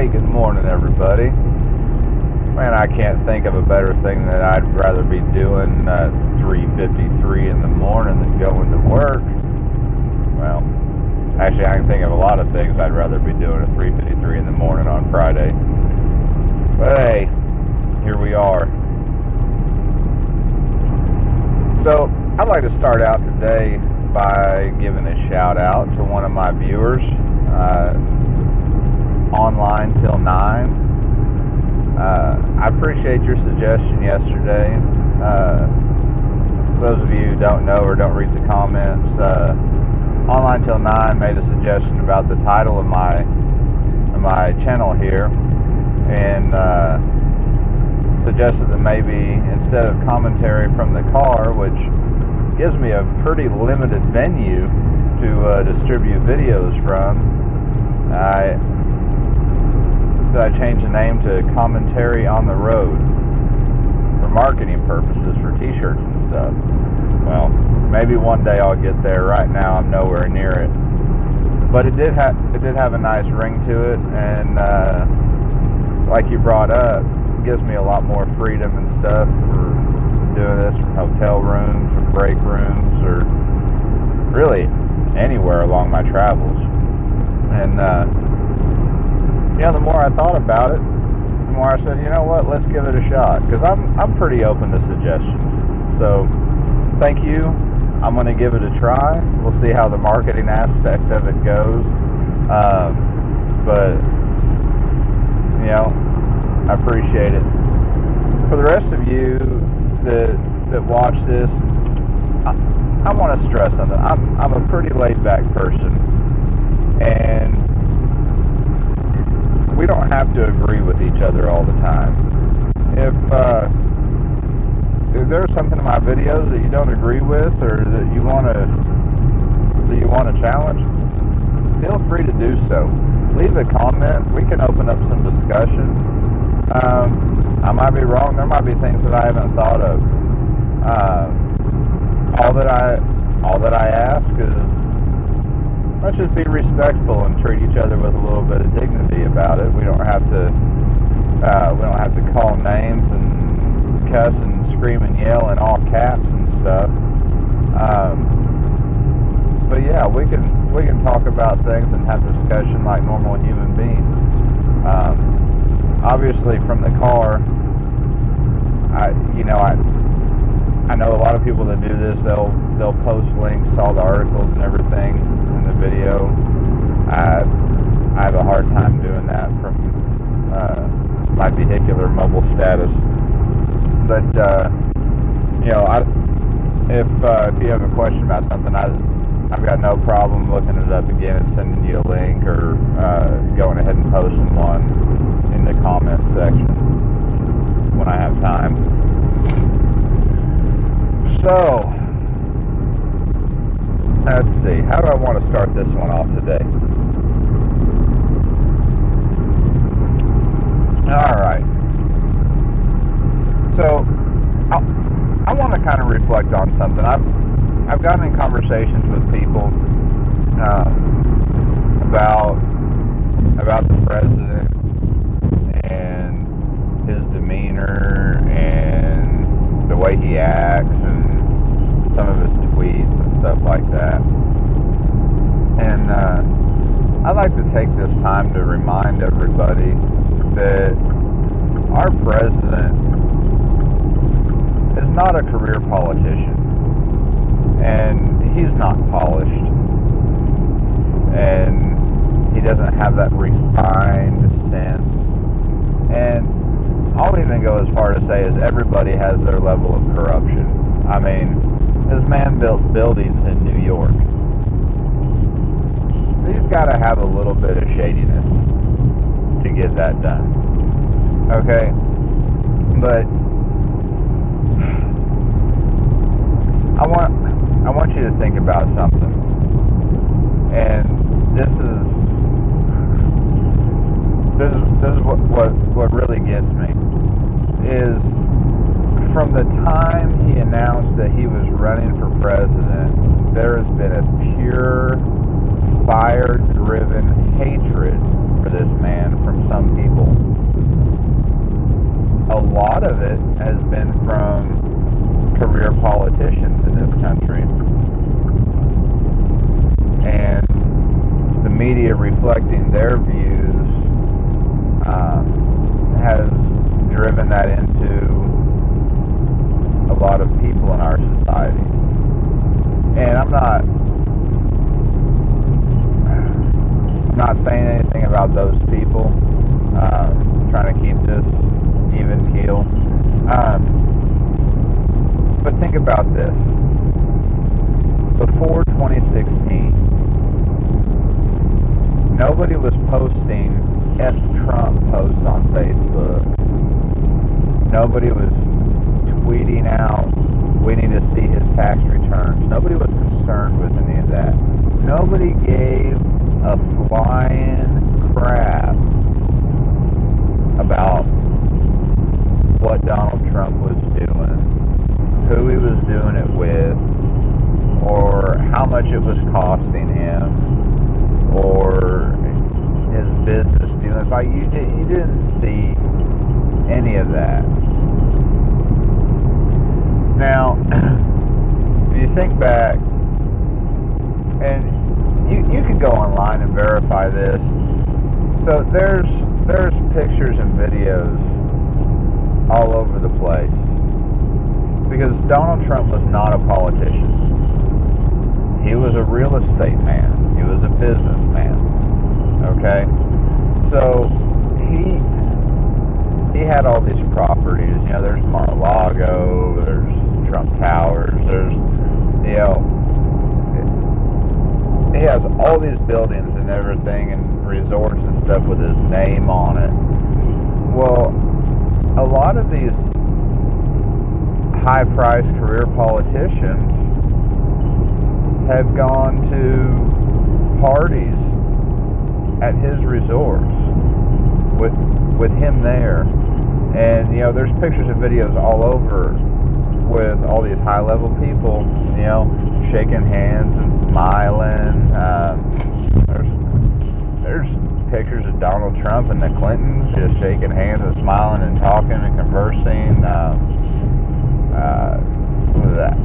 Hey, good morning, everybody. Man, I can't think of a better thing that I'd rather be doing at 3:53 in the morning than going to work. Well, actually, I can think of a lot of things I'd rather be doing at 3:53 in the morning on Friday. But hey, here we are. So, I'd like to start out today by giving a shout out to one of my viewers, online till 9. I appreciate your suggestion yesterday. For those of you who don't know or don't read the comments, online till 9 made a suggestion about the title of my channel here, and suggested that maybe instead of commentary from the car, which gives me a pretty limited venue to distribute videos from, I changed the name to Commentary on the Road for marketing purposes for t-shirts and stuff. Well, maybe one day I'll get there. Right now I'm nowhere near it, but it did have a nice ring to it, and like you brought up, it gives me a lot more freedom and stuff for doing this from hotel rooms or break rooms or really anywhere along my travels. And the more I thought about it, the more I said, you know what, let's give it a shot, because I'm pretty open to suggestions. So thank you. I'm going to give it a try. We'll see how the marketing aspect of it goes. But I appreciate it. For the rest of you that watch this, I want to stress something. I'm a pretty laid back person, and we don't have to agree with each other all the time. If there's something in my videos that you don't agree with, or that you want to challenge, feel free to do so. Leave a comment. We can open up some discussion. I might be wrong. There might be things that I haven't thought of. All that I ask is, let's just be respectful and treat each other with a little bit of dignity about it. We don't have to call names and cuss and scream and yell in all caps and stuff. But yeah, we can talk about things and have discussion like normal human beings. Obviously, from the car, I know a lot of people that do this. They'll post links to all the articles and everything in the video. I have a hard time doing that from my vehicular mobile status. But if you have a question about something, I've got no problem looking it up again and sending you a link, or going ahead and posting one in the comment section when I have time. So, let's see, how do I want to start this one off today? Alright. So, I want to kind of reflect on something. I've gotten in conversations with people about the president and his demeanor and the way he acts and some of his tweets and stuff like that. And I'd like to take this time to remind everybody that our president is not a career politician, and he's not polished, and he doesn't have that refined sense. And I'll even go as far to say is everybody has their level of corruption. I mean, this man built buildings in New York. He's got to have a little bit of shadiness to get that done. Okay? But I want you to think about something. And this is what really gets me, is from the time he announced that he was running for president, there has been a pure, fire-driven hatred for this man from some a lot of it has been from career politicians in this country. And the media reflecting their views has driven that into a lot of people in our society. And I'm not saying anything about those people. Trying to keep this even keel. But think about this. Before 2016, nobody was posting F Trump posts on Facebook. Nobody was tweeting out, we need to see his tax returns. Nobody was concerned with any of that. Nobody gave a flying crap about what Donald Trump was doing, who he was doing it with, or how much it was costing him, or his business dealings. Like you didn't see any of that. Now, if you think back, and you can go online and verify this. So there's pictures and videos all over the place, because Donald Trump was not a politician. He was a real estate man. He was a businessman. Okay? So he had all these properties. You know, there's Mar-a-Lago, there's Trump Towers, there's, you know, he has all these buildings and everything and resorts and stuff with his name on it. Well, a lot of these high-priced career politicians have gone to parties at his resorts with him there. And, you know, there's pictures and videos all over with all these high-level people, you know, shaking hands and smiling. There's pictures of Donald Trump and the Clintons just shaking hands and smiling and talking and conversing. What was that?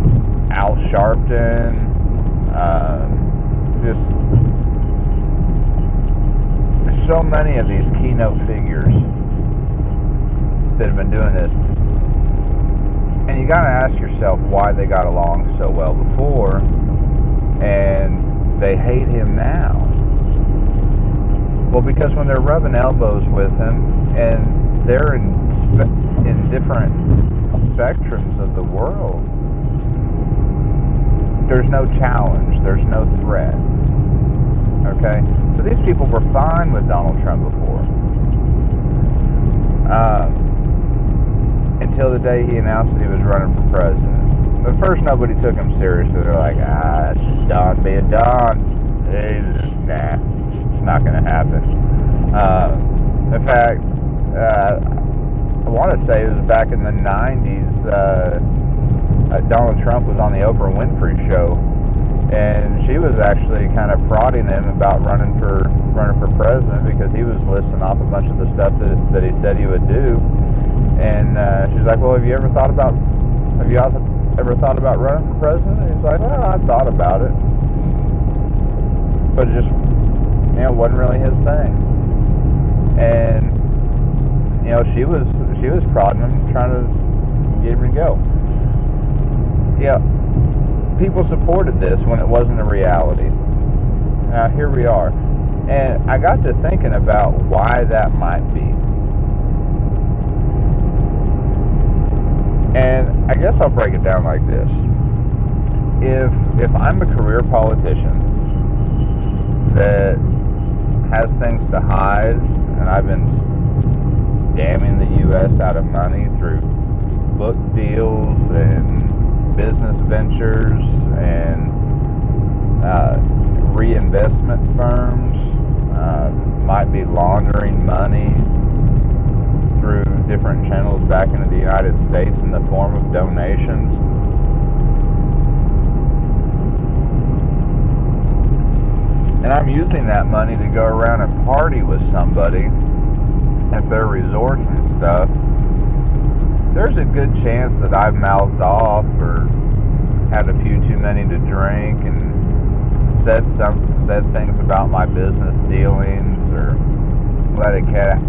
Al Sharpton. Just so many of these keynote figures that have been doing this. And you gotta ask yourself why they got along so well before and they hate him now. Well, because when they're rubbing elbows with him and they're in different spectrums of the world, there's no challenge, there's no threat. Okay? So these people were fine with Donald Trump before. Until the day he announced that he was running for president. At first, nobody took him seriously. They're like, it's just Don being Don. Nah, it's not going to happen. In fact, I want to say it was back in the 90s, Donald Trump was on the Oprah Winfrey show, and she was actually kind of prodding him about running for president, because he was listing off a bunch of the stuff that he said he would do. And she's like, well, have you ever thought about running for president? And he's like, well, I thought about it, but it just, you know, wasn't really his thing. And, you know, she was prodding him, trying to get him to go. Yeah, people supported this when it wasn't a reality. Now, here we are. And I got to thinking about why that might be. And I guess I'll break it down like this. If I'm a career politician that has things to hide, and I've been scamming the U.S. out of money through book deals and business ventures and reinvestment firms, might be laundering money through different channels back into the United States in the form of donations. And I'm using that money to go around and party with somebody at their resorts and stuff. there's a good chance that I've mouthed off or had a few too many to drink and said things about my business dealings, or let a cat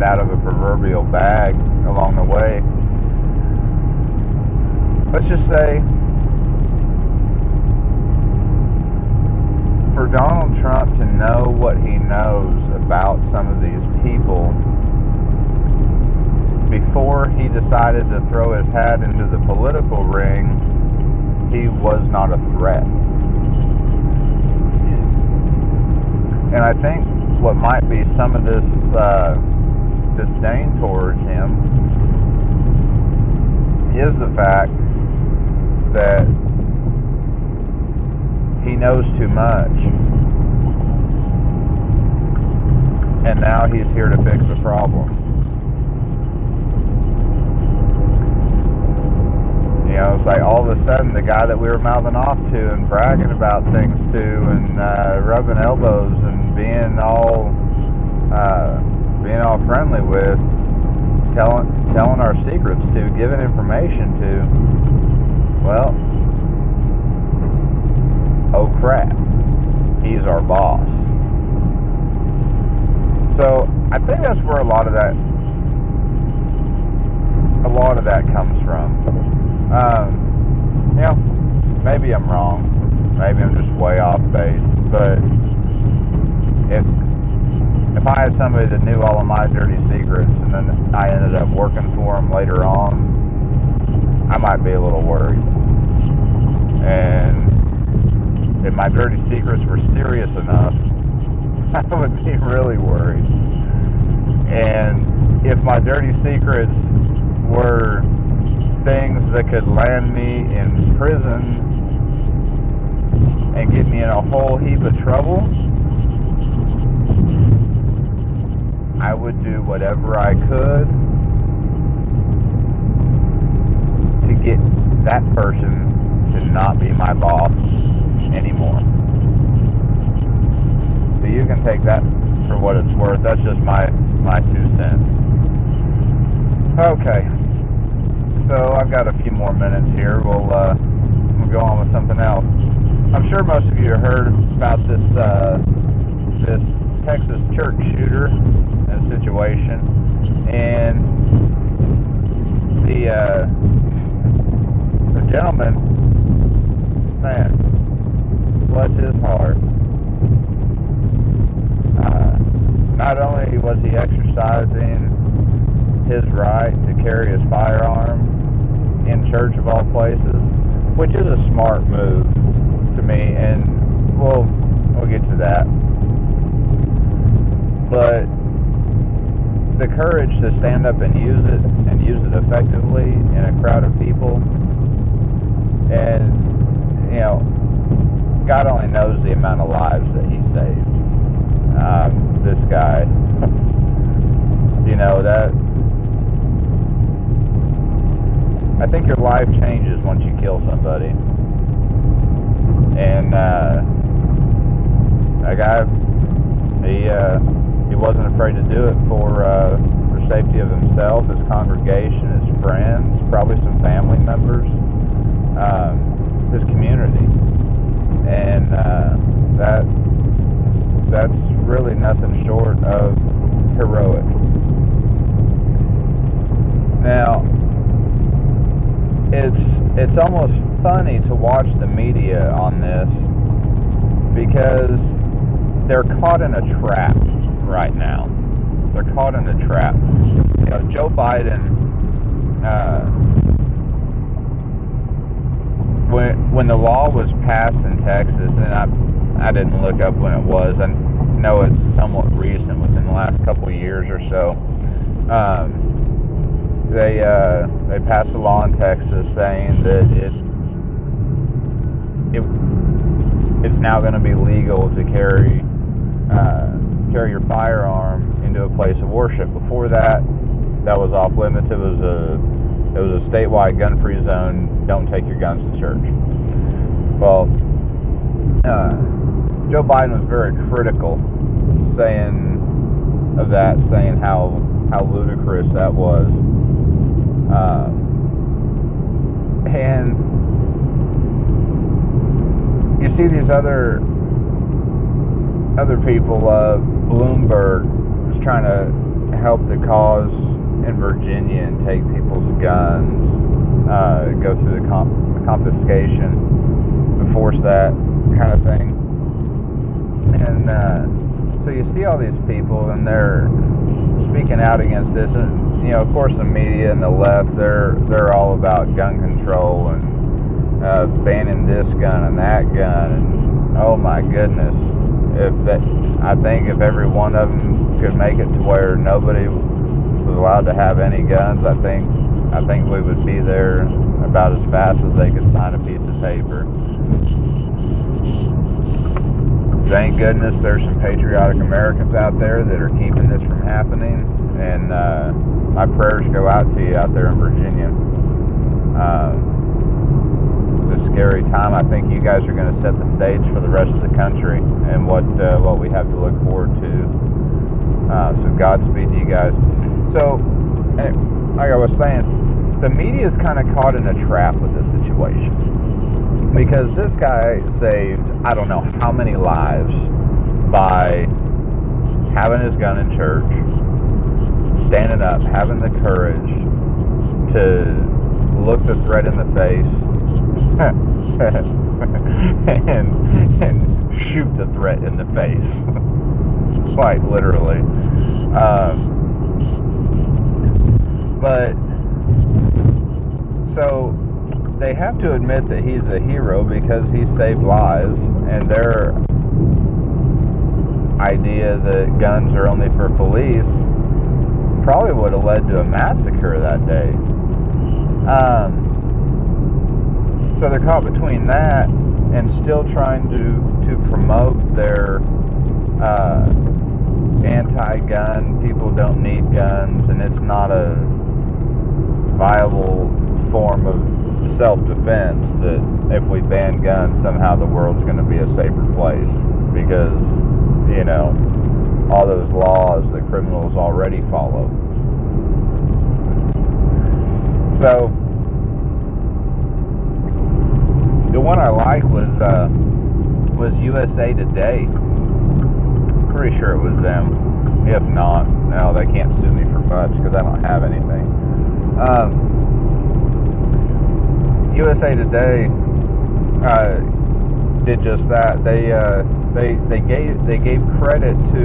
out of a proverbial bag along the way. Let's just say, for Donald Trump to know what he knows about some of these people before he decided to throw his hat into the political ring, he was not a threat. And I think what might be some of this disdain towards him is the fact that he knows too much, and now he's here to fix the problem. You know, it's like all of a sudden the guy that we were mouthing off to and bragging about things to and rubbing elbows and being all friendly with, telling our secrets to, giving information to, well, oh crap, he's our boss. So I think that's where a lot of that comes from. You know, maybe I'm wrong. Maybe I'm just way off base. But if I had somebody that knew all of my dirty secrets and then I ended up working for them later on, I might be a little worried. And if my dirty secrets were serious enough, I would be really worried. And if my dirty secrets were things that could land me in prison and get me in a whole heap of trouble, I would do whatever I could to get that person to not be my boss anymore. So you can take that for what it's worth. That's just my 2 cents. Okay, so I've got a few more minutes here. We'll go on with something else. I'm sure most of you have heard about this Texas church shooter situation, and the gentleman, man, bless his heart. Not only was he exercising his right to carry his firearm in church of all places, which is a smart move to me, and we'll get to that. But the courage to stand up and use it effectively in a crowd of people, and you know, God only knows the amount of lives that he saved. This guy, you know, that I think your life changes once you kill somebody. And that guy, he wasn't afraid to do it for safety of himself, his congregation, his friends, probably some family members, his community, and that's really nothing short of heroic. Now, it's almost funny to watch the media on this, because they're caught in a trap right now. They're caught in a trap. You know, Joe Biden, when the law was passed in Texas, and I didn't look up when it was. I know it's somewhat recent, within the last couple of years or so. They passed a law in Texas saying that it's now going to be legal to carry your firearm into a place of worship. Before that was off limits. It was a statewide gun-free zone. Don't take your guns to church. Well, Joe Biden was very critical, saying how ludicrous that was. And you see these other people. Bloomberg is trying to help the cause in Virginia and take people's guns, go through the confiscation, enforce that kind of thing. And so you see all these people, and they're speaking out against this. And you know, of course, the media and the left, they're all about gun control and banning this gun and that gun. And oh my goodness, I think if every one of them could make it to where nobody was allowed to have any guns, I think we would be there about as fast as they could sign a piece of paper. Thank goodness there's some patriotic Americans out there that are keeping this from happening, and my prayers go out to you out there in Virginia. It's a scary time. I think you guys are going to set the stage for the rest of the country and what we have to look forward to. So Godspeed to you guys. So, like I was saying, the media is kind of caught in a trap with this situation, because this guy saved I don't know how many lives by having his gun in church, standing up, having the courage to look the threat in the face and shoot the threat in the face. Quite literally. But so they have to admit that he's a hero because he saved lives, and their idea that guns are only for police probably would have led to a massacre that day. So they're caught between that and still trying to promote their anti-gun, people don't need guns, and it's not a viable form of self-defense, that if we ban guns, somehow the world's going to be a safer place, because, you know, all those laws that criminals already follow. So, the one I like was USA Today. Pretty sure it was them. If not, no, they can't sue me for much because I don't have anything. USA Today did just that. They gave credit to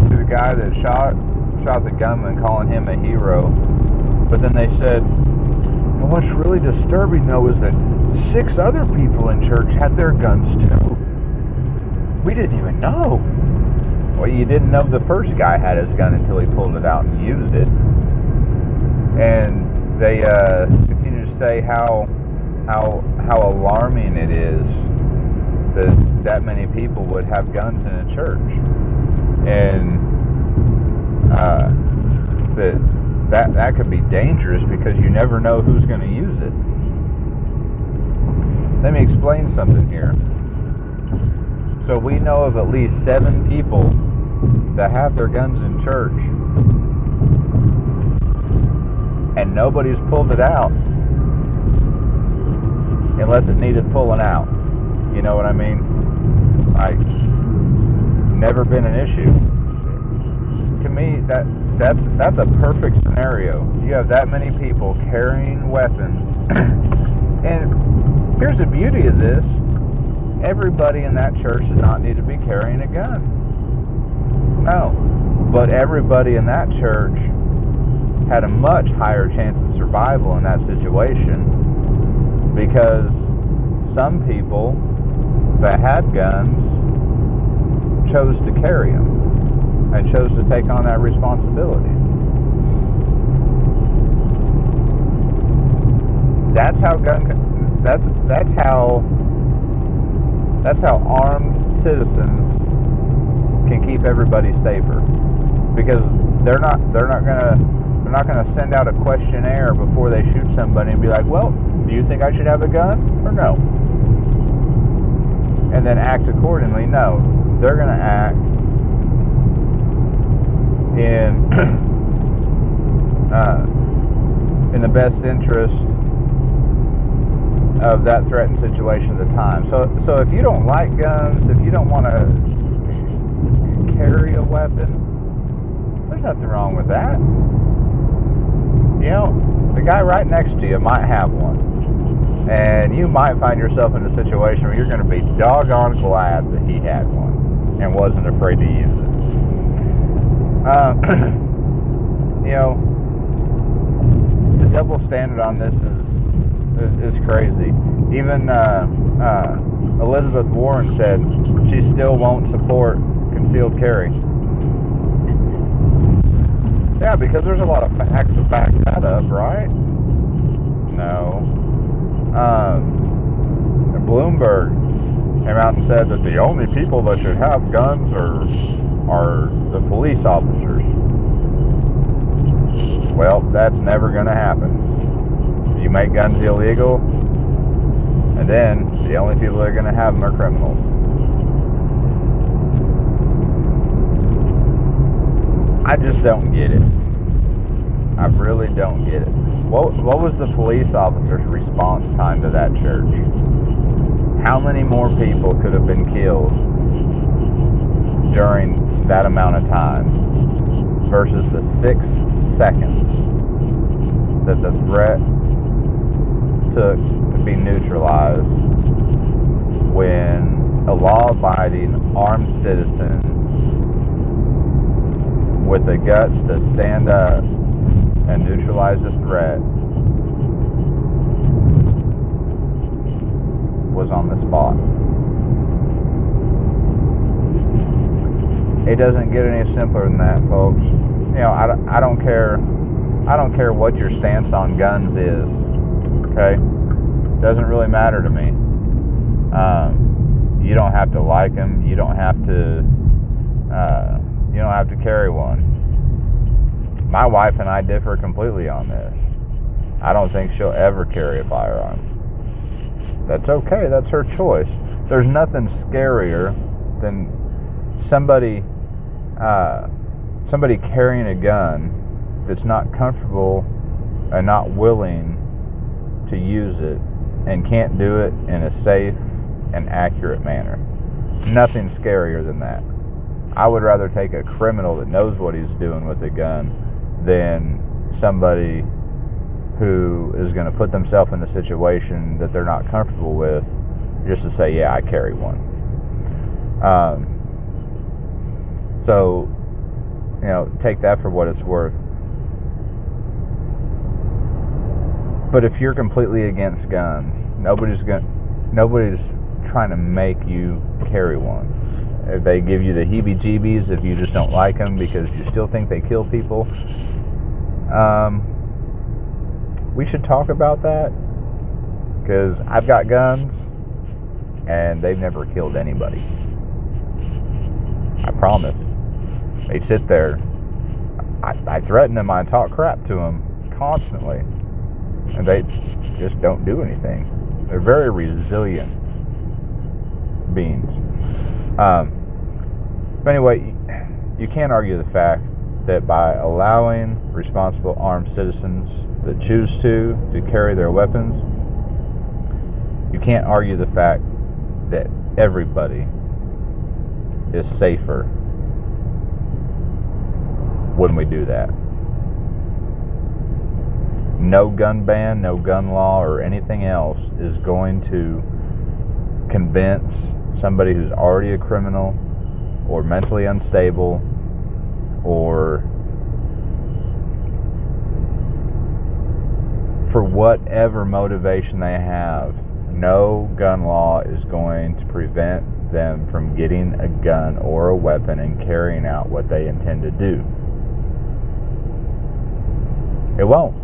the guy that shot the gunman, calling him a hero. But then they said, well, what's really disturbing though is that 6 other people in church had their guns too. We didn't even know. Well, you didn't know the first guy had his gun until he pulled it out and used it. And they continue to say how alarming it is that many people would have guns in a church, and that could be dangerous because you never know who's going to use it. Let me explain something here. So we know of at least 7 people that have their guns in church, and nobody's pulled it out unless it needed pulling out. You know what I mean? Like, never been an issue. To me, that's a perfect scenario. You have that many people carrying weapons, and here's the beauty of this: everybody in that church does not need to be carrying a gun. No, but everybody in that church had a much higher chance of survival in that situation, because some people that had guns chose to carry them and chose to take on that responsibility. That's how armed citizens can keep everybody safer, because they're not gonna send out a questionnaire before they shoot somebody and be like, well, do you think I should have a gun or no? And then act accordingly. No, they're gonna act in in the best interest of that threatened situation at the time. So if you don't like guns, if you don't want to carry a weapon, there's nothing wrong with that. You know, the guy right next to you might have one, and you might find yourself in a situation where you're going to be doggone glad that he had one and wasn't afraid to use it. You know, the double standard on this is crazy. Even Elizabeth Warren said she still won't support concealed carry. Yeah, because there's a lot of facts to back that up, right? No. Bloomberg came out and said that the only people that should have guns are the police officers. Well, that's never going to happen. You make guns illegal, and then the only people that are going to have them are criminals. I just don't get it. I really don't get it. What was the police officer's response time to that church? How many more people could have been killed during that amount of time versus the 6 seconds that the threat took to be neutralized when a law-abiding armed citizen with the guts to stand up and neutralize the threat was on the spot. It doesn't get any simpler than that, folks. You know, I don't care what your stance on guns is. Okay? Doesn't really matter to me. You don't have to like them. You don't have to carry one. My wife and I differ completely on this. I don't think she'll ever carry a firearm. That's okay. That's her choice. There's nothing scarier than somebody carrying a gun that's not comfortable and not willing to use it and can't do it in a safe and accurate manner. Nothing scarier than that. I would rather take a criminal that knows what he's doing with a gun than somebody who is going to put themselves in a situation that they're not comfortable with just to say, yeah, I carry one. So, you know, take that for what it's worth. But if you're completely against guns, nobody's trying to make you carry one. If they give you the heebie-jeebies, if you just don't like them because you still think they kill people, we should talk about that, because I've got guns and they've never killed anybody. I promise. They sit there. I threaten them, I talk crap to them constantly, and they just don't do anything. They're very resilient beings. But anyway, you can't argue the fact that by allowing responsible armed citizens that choose to carry their weapons, you can't argue the fact that everybody is safer when we do that. No gun ban, no gun law, or anything else is going to convince somebody who's already a criminal or mentally unstable or for whatever motivation they have. No gun law is going to prevent them from getting a gun or a weapon and carrying out what they intend to do. It won't.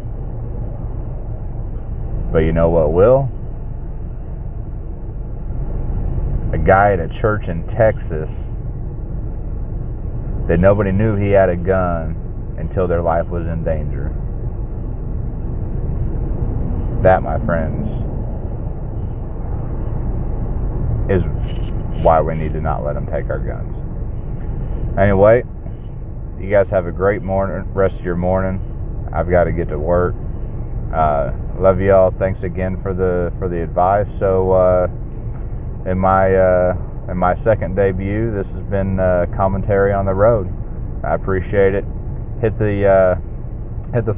But you know what will? A guy at a church in Texas that nobody knew he had a gun until their life was in danger. That, my friends, is why we need to not let them take our guns. Anyway, You guys have a great rest of your morning. I've got to get to work. Love y'all. Thanks again for the advice. So in my second debut, this has been Commentary on the Road. I appreciate it. Hit the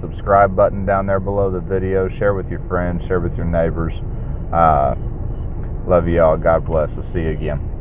subscribe button down there below the video. Share with your friends. Share with your neighbors. Love y'all. God bless. We'll see you again.